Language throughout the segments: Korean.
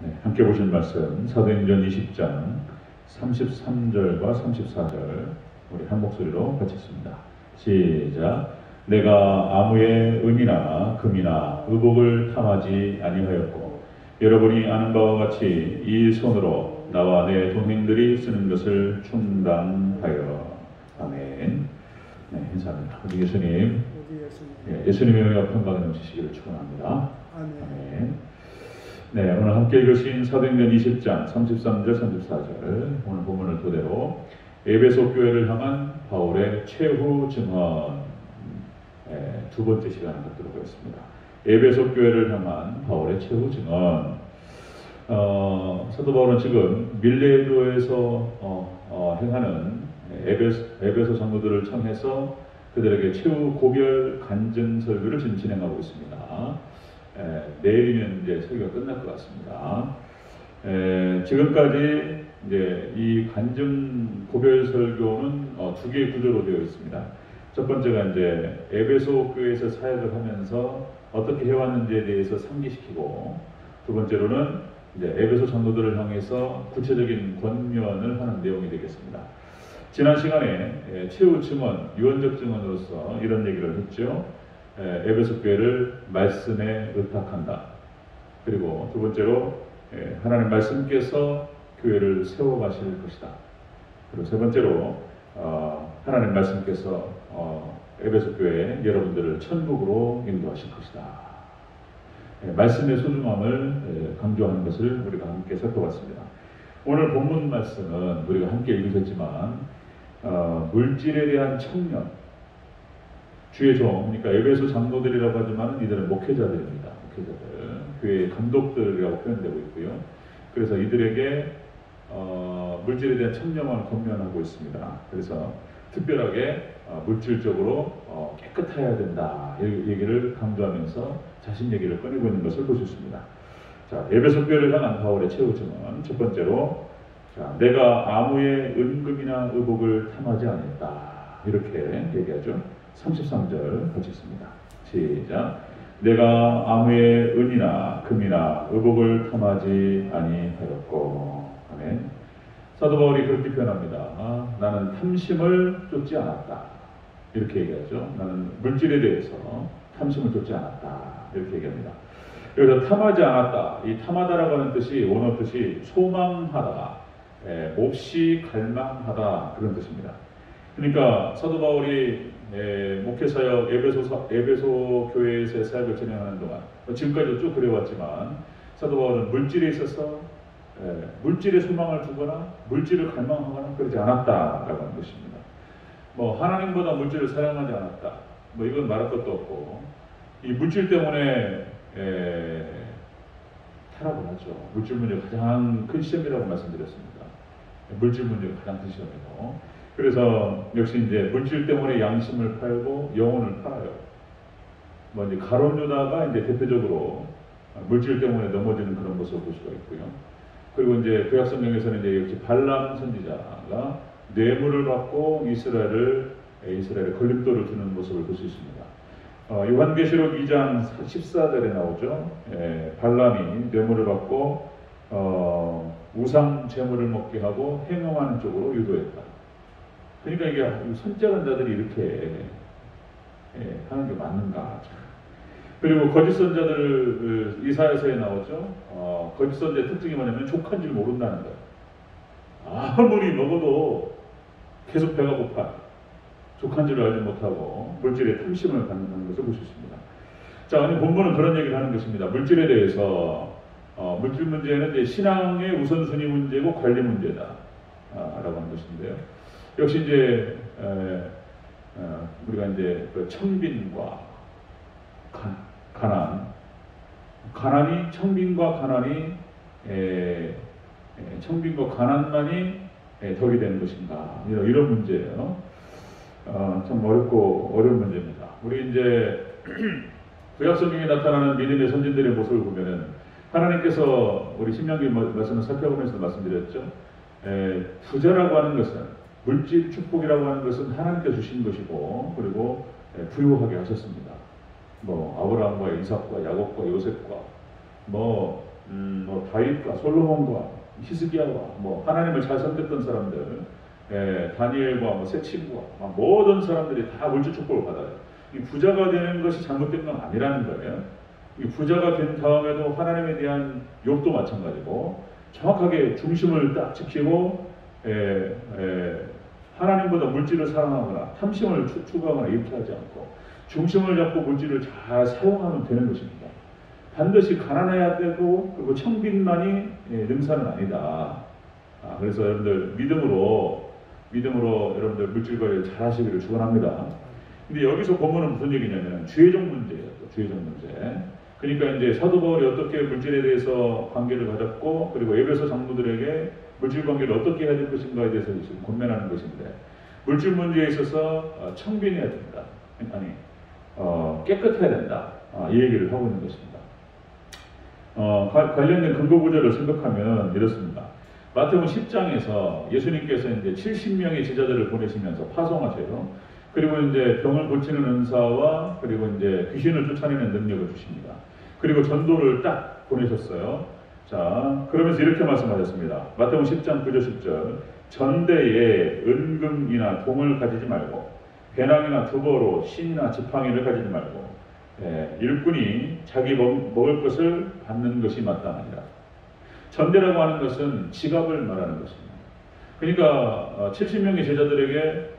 네, 함께 보실 말씀 사도행전 20장 33절과 34절 우리 한 목소리로 같이 읽습니다. 시작. 내가 아무의 은이나 금이나 의복을 탐하지 아니하였고 여러분이 아는 바와 같이 이 손으로 나와 내 동행들이 쓰는 것을 충당하여. 아멘. 네, 인사합니다. 우리 예수님, 예수님의 은혜가 평강에 넘치시기를 축원합니다. 아멘. 네, 오늘 함께 읽으신 사도행전 20장 33절 34절 오늘 본문을 토대로 에베소 교회를 향한 바울의 최후 증언 두 번째 시간을 갖도록 하겠습니다. 에베소 교회를 향한 바울의 최후 증언. 사도 바울은 지금 밀레도에서 행하는 에베소 성도들을 청해서 그들에게 최후 고별 간증 설교를 지금 진행하고 있습니다. 내일이면 이제 설교가 끝날 것 같습니다. 지금까지 이제 이 간증 고별 설교는 두 개의 구조로 되어 있습니다. 첫 번째가 이제 에베소 교회에서 사역을 하면서 어떻게 해왔는지에 대해서 상기시키고, 두 번째로는 이제 에베소 성도들을 향해서 구체적인 권면을 하는 내용이 되겠습니다. 지난 시간에 최후 증언, 유언적 증언으로서 이런 얘기를 했죠. 에베소 교회를 말씀에 의탁한다. 그리고 두 번째로 하나님 말씀께서 교회를 세워가실 것이다. 그리고 세 번째로 하나님 말씀께서 에베소 교회 여러분들을 천국으로 인도하실 것이다. 말씀의 소중함을 강조하는 것을 우리가 함께 살펴봤습니다. 오늘 본문 말씀은 우리가 함께 읽으셨지만 물질에 대한 청년, 주의 종, 그러니까 에베소 장로들이라고 하지만 이들은 목회자들입니다. 목회자들, 교회의 감독들이라고 표현되고 있고요. 그래서 이들에게 물질에 대한 청렴함을 권면하고 있습니다. 그래서 특별하게 물질적으로 깨끗해야 된다, 이 얘기를 강조하면서 자신 얘기를 꺼내고 있는 것을 볼 수 있습니다. 자, 에베소 교회를 향한 바울의 최후 증언. 첫 번째로, 자, 내가 아무의 은금이나 의복을 탐하지 않았다, 이렇게 얘기하죠. 33절 같이 읽습니다. 시작. 내가 아무의 은이나 금이나 의복을 탐하지 아니하였고. 아멘. 사도 바울이 그렇게 표현합니다. 나는 탐심을 쫓지 않았다, 이렇게 얘기하죠. 나는 물질에 대해서 탐심을 쫓지 않았다, 이렇게 얘기합니다. 여기서 탐하지 않았다, 이 탐하다라고 하는 뜻이 원어 뜻이 소망하다, 몹시 갈망하다, 그런 뜻입니다. 그러니까 사도 바울이 목회사역 에베소 교회에서의 사역을 진행하는 동안, 지금까지 쭉 그래왔지만 사도 바울은 물질에 있어서 물질에 소망을 두거나 물질을 갈망하거나 그러지 않았다라고 하는 것입니다. 뭐 하나님보다 물질을 사랑하지 않았다, 뭐 이건 말할 것도 없고, 이 물질 때문에 타락을 하죠. 물질 문제가 가장 큰 시험이라고 말씀드렸습니다. 물질 문제가 가장 큰 시험이고, 그래서 역시 이제 물질 때문에 양심을 팔고 영혼을 팔아요. 뭐 이제 가룟 유다가 이제 대표적으로 물질 때문에 넘어지는 그런 모습을 볼 수가 있고요. 그리고 이제 구약 성경에서는 이제 역시 발람 선지자가 뇌물을 받고 이스라엘에 걸림돌을 주는 모습을 볼 수 있습니다. 요한계시록 2장 14절에 나오죠. 발람이 뇌물을 받고 우상 제물을 먹게 하고 행음하는 쪽으로 유도했다. 그러니까 이게 선지자는 자들이 이렇게 하는 게 맞는가. 그리고 거짓 선자들 이사야서에 나오죠. 거짓 선자의 특징이 뭐냐면 족한 줄 모른다는 거예요. 아무리 먹어도 계속 배가 고파. 족한 줄을 알지 못하고 물질에 탐심을 갖는 것을 볼 수 있습니다. 자, 오늘 본문은 그런 얘기를 하는 것입니다. 물질에 대해서 물질 문제는 이제 신앙의 우선순위 문제고 관리 문제다 라고 하는 것인데요. 역시 이제 우리가 이제 그 청빈과 가난이 청빈과 가난만이 덕이 되는 것인가, 이런 문제예요. 참 어렵고 어려운 문제입니다. 우리 이제 구약 성경에 나타나는 믿음의 선진들의 모습을 보면은 하나님께서 우리 신명기 말씀을 살펴보면서 말씀드렸죠. 부자라고 하는 것은, 물질 축복이라고 하는 것은 하나님께 주신 것이고, 그리고 부유하게 하셨습니다. 뭐 아브라함과 이삭과 야곱과 요셉과 뭐 뭐 다윗과 솔로몬과 히스기야와 뭐 하나님을 잘 섬겼던 사람들, 다니엘과 뭐 새 친구와 모든 사람들이 다 물질 축복을 받아요. 이 부자가 되는 것이 잘못된 건 아니라는 거예요. 이 부자가 된 다음에도 하나님에 대한 욕도 마찬가지고 정확하게 중심을 딱 지키고 하나님보다 물질을 사랑하거나 탐심을 추구하거나 이렇게 하지 않고 중심을 잡고 물질을 잘 사용하면 되는 것입니다. 반드시 가난해야 되고 그리고 청빈만이 능사는 아니다. 그래서 여러분들 믿음으로 여러분들 물질 관리를 잘 하시기를 축원합니다. 근데 여기서 본문은 무슨 얘기냐면 죄적 문제예요. 죄적 문제. 그러니까 이제 사도 바울이 어떻게 물질에 대해서 관계를 가졌고 그리고 에베소 장로들에게 물질 관계를 어떻게 해야 될 것인가에 대해서 지금 권면하는 것인데 물질 문제에 있어서 청빈해야 된다. 아니 깨끗해야 된다. 이 얘기를 하고 있는 것입니다. 관련된 근거 구절을 생각하면 이렇습니다. 마태복음 10장에서 예수님께서 이제 70명의 제자들을 보내시면서 파송하세요. 그리고 이제 병을 고치는 은사와 그리고 이제 귀신을 쫓아내는 능력을 주십니다. 그리고 전도를 딱 보내셨어요. 자, 그러면서 이렇게 말씀하셨습니다. 마태복음 10장 9절 10절 전대에 은금이나 동을 가지지 말고 배낭이나 두보로 신이나 지팡이를 가지지 말고 일꾼이 자기 먹을 것을 받는 것이 마땅하니라. 전대라고 하는 것은 지갑을 말하는 것입니다. 그러니까 70명의 제자들에게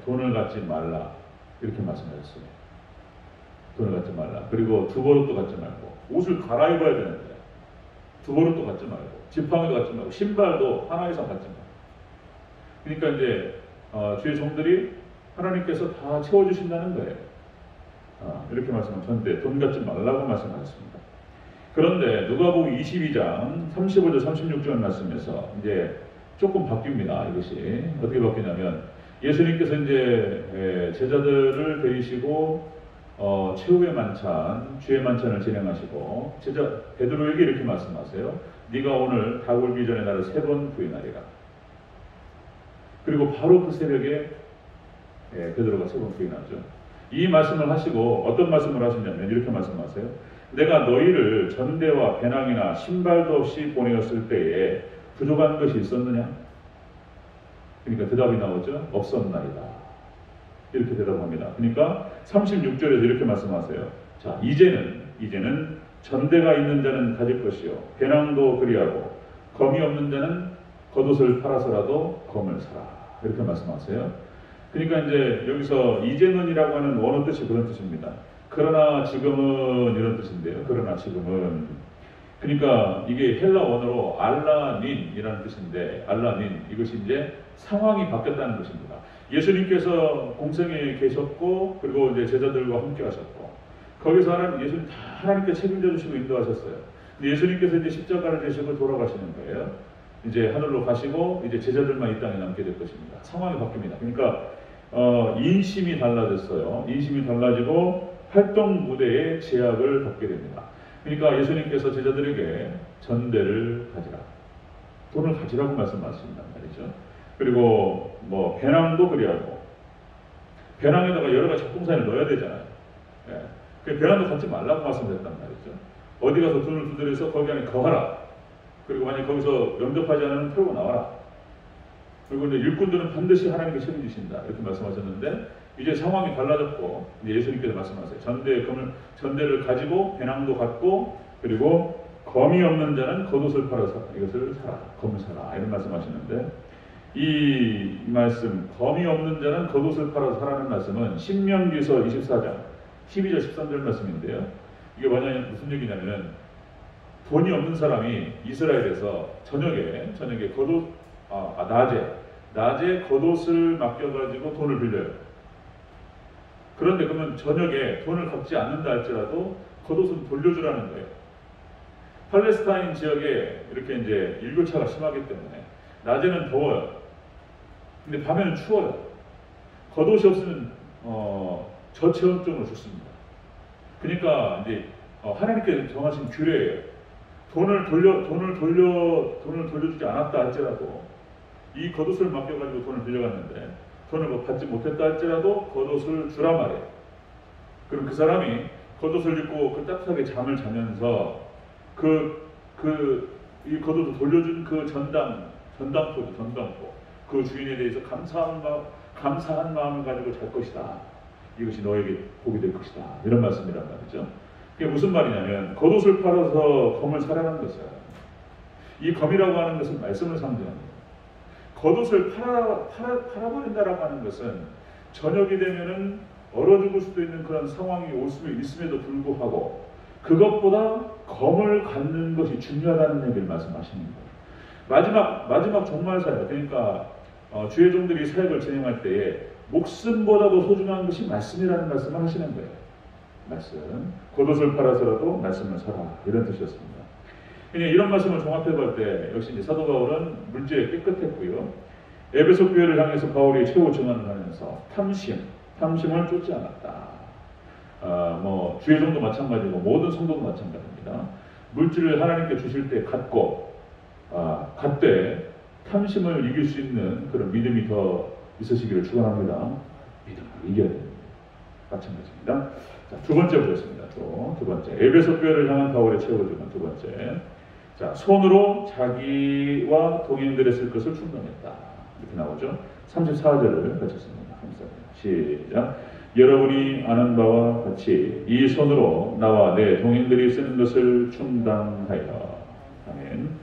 돈을 갖지 말라 이렇게 말씀하셨어요. 돈을 갖지 말라. 그리고 두보로도 갖지 말고 옷을 갈아입어야 되는데 두보로도 갖지 말고 지팡이도 갖지 말고 신발도 하나 이상 갖지 말고. 그러니까 이제 주의 종들이 하나님께서 다 채워주신다는 거예요. 이렇게 말씀하면 전대 돈 갖지 말라고 말씀하셨습니다. 그런데 누가복음 22장 35절 36절 말씀에서 이제 조금 바뀝니다. 이것이 어떻게 바뀌냐면 예수님께서 이제 제자들을 데리시고 최후의 만찬, 주의 만찬을 진행하시고 제자 베드로에게 이렇게 말씀하세요. 네가 오늘 닭 울기 전에 나를 3번 부인하리라. 그리고 바로 그 새벽에 베드로가 3번 부인하죠. 이 말씀을 하시고 어떤 말씀을 하시냐면 이렇게 말씀하세요. 내가 너희를 전대와 배낭이나 신발도 없이 보내었을 때에 부족한 것이 있었느냐? 그러니까 대답이 나오죠. 없었나이다. 이렇게 대답합니다. 그러니까 36절에서 이렇게 말씀하세요. 자, 이제는 전대가 있는 자는 가질 것이요 배낭도 그리하고 검이 없는 자는 겉옷을 팔아서라도 검을 사라. 이렇게 말씀하세요. 그러니까 이제 여기서 이제는이라고 하는 원어 뜻이 그런 뜻입니다. 그러나 지금은 이런 뜻인데요. 그러나 지금은 그러니까 이게 헬라 원어로 알라닌이라는 뜻인데 알라닌 이것이 이제 상황이 바뀌었다는 것입니다. 예수님께서 공생에 계셨고 그리고 이제 제자들과 함께 하셨고 거기서 예수님 다 하나님께 책임져 주시고 인도하셨어요. 근데 예수님께서 이제 십자가를 지시고 돌아가시는 거예요. 이제 하늘로 가시고 이제 제자들만 이 땅에 남게 될 것입니다. 상황이 바뀝니다. 그러니까 인심이 달라졌어요. 인심이 달라지고 활동 무대에 제약을 받게 됩니다. 그러니까 예수님께서 제자들에게 전대를 가지라. 돈을 가지라고 말씀하신단 말이죠. 그리고 뭐 배낭도 그리하고 배낭에다가 여러 가지 적동산을 넣어야 되잖아요. 그 배낭도 갖지 말라고 말씀드렸단 말이죠. 어디 가서 돈을 두드려서 거기 안에 거하라. 그리고 만약 거기서 영접하지 않으면 털고 나와라. 그리고 이제 일꾼들은 반드시 하나님께 책임지신다. 이렇게 말씀하셨는데 이제 상황이 달라졌고 이제 예수님께서 말씀하세요. 전대를 가지고 배낭도 갖고 그리고 검이 없는 자는 겉옷을 팔아서 이것을 사라. 검을 사라. 이런 말씀하시는데 이 말씀 검이 없는 자는 겉옷을 팔아서 사라는 말씀은 신명기서 24장 12절 13절 말씀인데요. 이게 무슨 얘기냐면 돈이 없는 사람이 이스라엘에서 저녁에 낮에 겉옷을 맡겨가지고 돈을 빌려요. 그런데 그러면 저녁에 돈을 갚지 않는다 할지라도 겉옷은 돌려주라는 거예요. 팔레스타인 지역에 이렇게 이제 일교차가 심하기 때문에 낮에는 더워요. 근데 밤에는 추워요. 겉옷이 없으면 저체온증으로 죽습니다. 그러니까 이제 하나님께 정하신 규례예요. 돈을 돌려주지 않았다 할지라도 이 겉옷을 맡겨가지고 돈을 빌려갔는데 돈을 받지 못했다 할지라도 겉옷을 주라 말이에요. 그럼 그 사람이 겉옷을 입고 그 따뜻하게 잠을 자면서 그 이 겉옷을 돌려준 그 전당포 그 주인에 대해서 감사한 마음을 가지고 잘 것이다. 이것이 너에게 복이 될 것이다. 이런 말씀이란 말이죠. 그게 무슨 말이냐면 겉옷을 팔아서 검을 사라는 것은 이 검이라고 하는 것은 말씀을 상징합니다. 겉옷을 팔아버린다라고 하는 것은 저녁이 되면은 얼어 죽을 수도 있는 그런 상황이 올 수 있음에도 불구하고 그것보다 검을 갖는 것이 중요하다는 얘기를 말씀하시는 거예요. 마지막 종말사역, 그러니까 주의 종들이 사역을 진행할 때에 목숨보다도 소중한 것이 말씀이라는 말씀을 하시는 거예요. 말씀. 겉옷을 팔아서라도 말씀을 사라. 이런 뜻이었습니다. 이런 말씀을 종합해볼 때 역시 이제 사도 바울은 물질에 깨끗했고요. 에베소 교회를 향해서 바울이 최후 증언을 하면서 탐심을 쫓지 않았다. 주의 종도 마찬가지고 모든 성도도 마찬가지입니다. 물질을 하나님께 주실 때 갖되 탐심을 이길 수 있는 그런 믿음이 더 있으시기를 축원합니다. 믿음을 이겨야 됩니다. 마찬가지입니다. 자, 두 번째 보겠습니다. 두 번째. 에베소 교회를 향한 바울의 최후 증언 두 번째. 자, 손으로 자기와 동행들의 쓸 것을 충동했다. 이렇게 나오죠. 34절을 같이습니다. 시작. 여러분이 아는 바와 같이 이 손으로 나와 내 동행들이 쓰는 것을 충당하여. 아멘.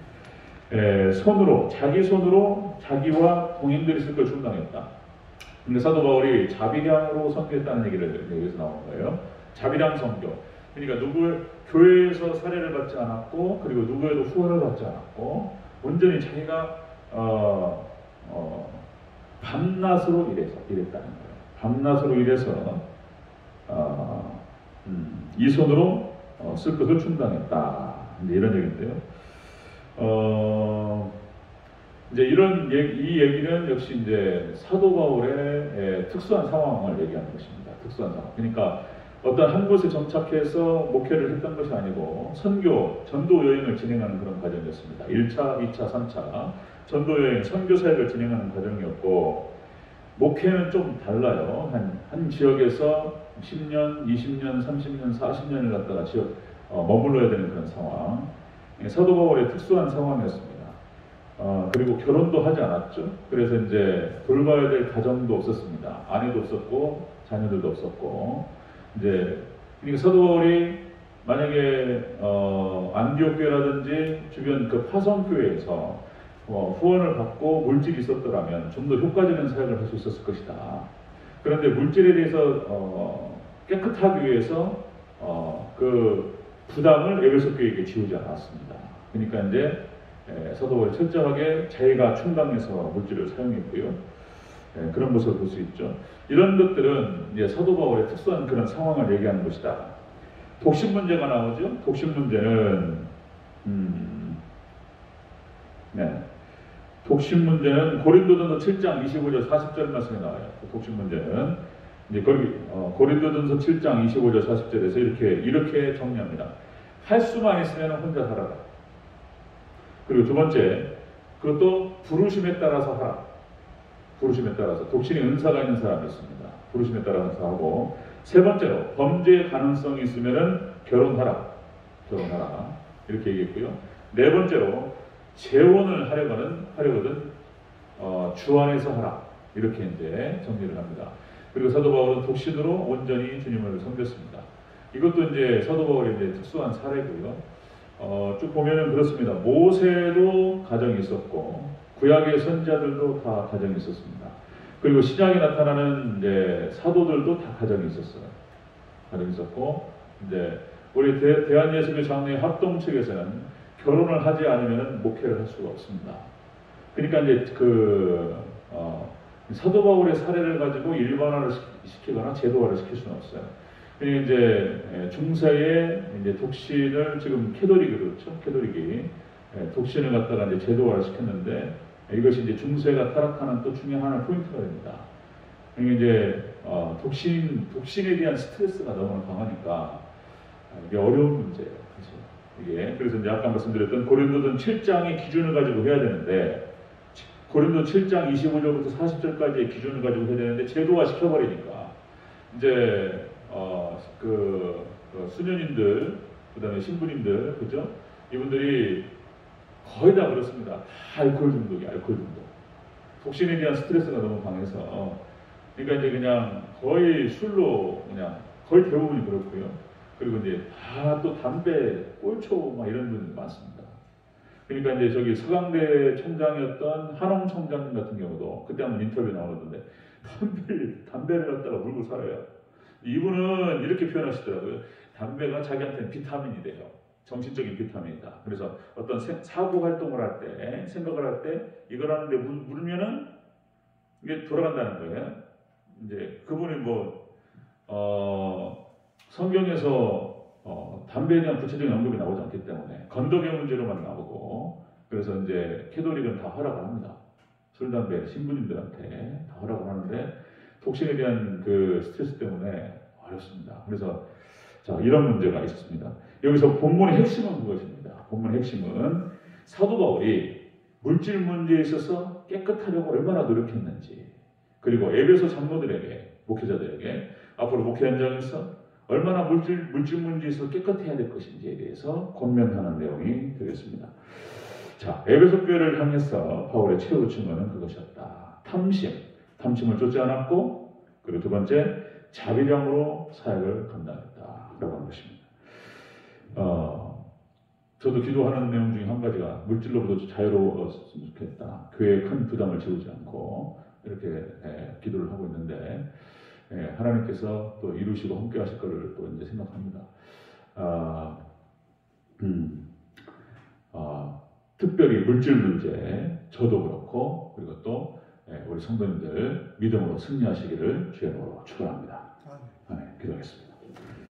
자기 손으로 자기와 동행들이 쓸 것을 충당했다. 근데 사도 바울이 자비량으로 선교했다는 얘기를 여기서 나온 거예요. 자비량 선교. 그러니까 교회에서 사례를 받지 않았고, 그리고 누구에도 후원을 받지 않았고, 온전히 자기가 밤낮으로 일했다는 거예요. 밤낮으로 일해서 이 손으로 쓸 것을 충당했다. 이런 얘기인데요. 이제 이 얘기는 역시 이제 사도 바울의 특수한 상황을 얘기하는 것입니다. 특수한 상황. 그러니까 어떤 한 곳에 정착해서 목회를 했던 것이 아니고 전도 여행을 진행하는 그런 과정이었습니다. 1차, 2차, 3차 전도 여행, 선교 사역을 진행하는 과정이었고 목회는 좀 달라요. 한 지역에서 10년, 20년, 30년, 40년을 갖다가 머물러야 되는 그런 상황. 사도 바울의 특수한 상황이었습니다. 그리고 결혼도 하지 않았죠. 그래서 이제 돌봐야 될 가정도 없었습니다. 아내도 없었고 자녀들도 없었고 그러니까 사도 바울이 만약에 안디옥 교회라든지 주변 그 파송 교회에서 후원을 받고 물질이 있었더라면 좀 더 효과적인 사역을 할 수 있었을 것이다. 그런데 물질에 대해서 깨끗하기 위해서 그 부담을 에베소 교회에게 지우지 않았습니다. 그러니까 이제 사도 바울이 철저하게 자기가 충당해서 물질을 사용했고요. 그런 모습을 볼 수 있죠. 이런 것들은 이제 사도 바울의 특수한 그런 상황을 얘기하는 것이다. 독신 문제가 나오죠. 독신 문제는 독신 문제는 고린도전서 7장 25절 40절 말씀에 나와요. 독신 문제는 이제 거기 고린도전서 7장 25절 40절에서 이렇게 정리합니다. 할 수만 있으면 혼자 살아라. 그리고 두 번째, 그것도 부르심에 따라서 하라. 부르심에 따라서 독신의 은사가 있는 사람이 있습니다. 부르심에 따라서 하고 세 번째로 범죄 가능성이 있으면 결혼하라. 이렇게 얘기했고요. 네 번째로 재혼을 하려거든 주 안에서 하라. 이렇게 이제 정리를 합니다. 그리고 사도 바울은 독신으로 온전히 주님을 섬겼습니다. 이것도 이제 사도 바울의 이제 특수한 사례고요. 쭉 보면은 그렇습니다. 모세도 가정이 있었고 구약의 선지자들도 다 가정이 있었습니다. 그리고 신약에 나타나는 이제 사도들도 다 가정이 있었어요. 가정이 있었고 이제 우리 대한예수교 장로회 합동 측에서는 결혼을 하지 않으면 목회를 할 수가 없습니다. 그러니까 이제 사도 바울의 사례를 가지고 일반화를 시키거나 제도화를 시킬 수는 없어요. 그러니까 이제 중세의 이제 독신을 지금 캐톨릭이 독신을 갖다가 이제 제도화를 시켰는데 이것이 이제 중세가 타락하는 또 중요한 하나의 포인트가 됩니다. 그러니까 이제 독신에 대한 스트레스가 너무 강하니까 이게 어려운 문제예요. 이게 그래서 이제 아까 말씀드렸던 고린도전 7장의 기준을 가지고 해야 되는데 고린도 7장 25절부터 40절까지의 기준을 가지고 해야 되는데 제도화 시켜버리니까 이제 수녀님들 그다음에 신부님들 그죠? 이분들이 거의 다 그렇습니다. 다 알코올 중독이 알코올 중독. 독신에 대한 스트레스가 너무 강해서 그러니까 이제 그냥 거의 술로 그냥 거의 대부분이 그렇고요. 그리고 이제 다 또 담배, 꼴초 막 이런 분들 많습니다. 그러니까 이제 저기 서강대 총장이었던 한홍 총장님 같은 경우도 그때 한번 인터뷰 나오는데 담배를 갖다가 물고 살아요. 이분은 이렇게 표현하시더라고요. 담배가 자기한테는 비타민이 돼요. 정신적인 비타민이다. 그래서 어떤 사고 활동을 할 때, 생각을 할 때 이걸 하는데 물면은 이게 돌아간다는 거예요. 이제 그분이 성경에서 담배에 대한 구체적인 언급이 나오지 않기 때문에 건덕의 문제로만 나오고 그래서 이제 캐톨릭은 다 허락을 합니다. 술, 담배 신부님들한테 다 허락을 하는데 독신에 대한 그 스트레스 때문에 어렵습니다. 그래서 자, 이런 문제가 있었습니다. 여기서 본문의 핵심은 그것입니다. 본문의 핵심은 사도 바울이 물질 문제에 있어서 깨끗하려고 얼마나 노력했는지 그리고 에베소 장로들에게 목회자들에게 앞으로 목회 현장에서 얼마나 물질 문제에 있어서 깨끗해야 될 것인지에 대해서 권면하는 내용이 되겠습니다. 자, 에베소 교회를 향해서 바울의 최후 증언은 그것이었다. 탐심을 쫓지 않았고 그리고 두 번째 자비량으로 사역을 감당했다 라고 하는 것입니다. 저도 기도하는 내용 중에 한 가지가 물질로부터 자유로웠으면 좋겠다. 교회에 큰 부담을 지우지 않고 이렇게 기도를 하고 있는데 하나님께서 또 이루시고 함께 하실 것을 또 이제 생각합니다. 특별히 물질 문제 저도 그렇고 그리고 또 우리 성도님들 믿음으로 승리하시기를 주의 이름으로 축원합니다. 기도하겠습니다.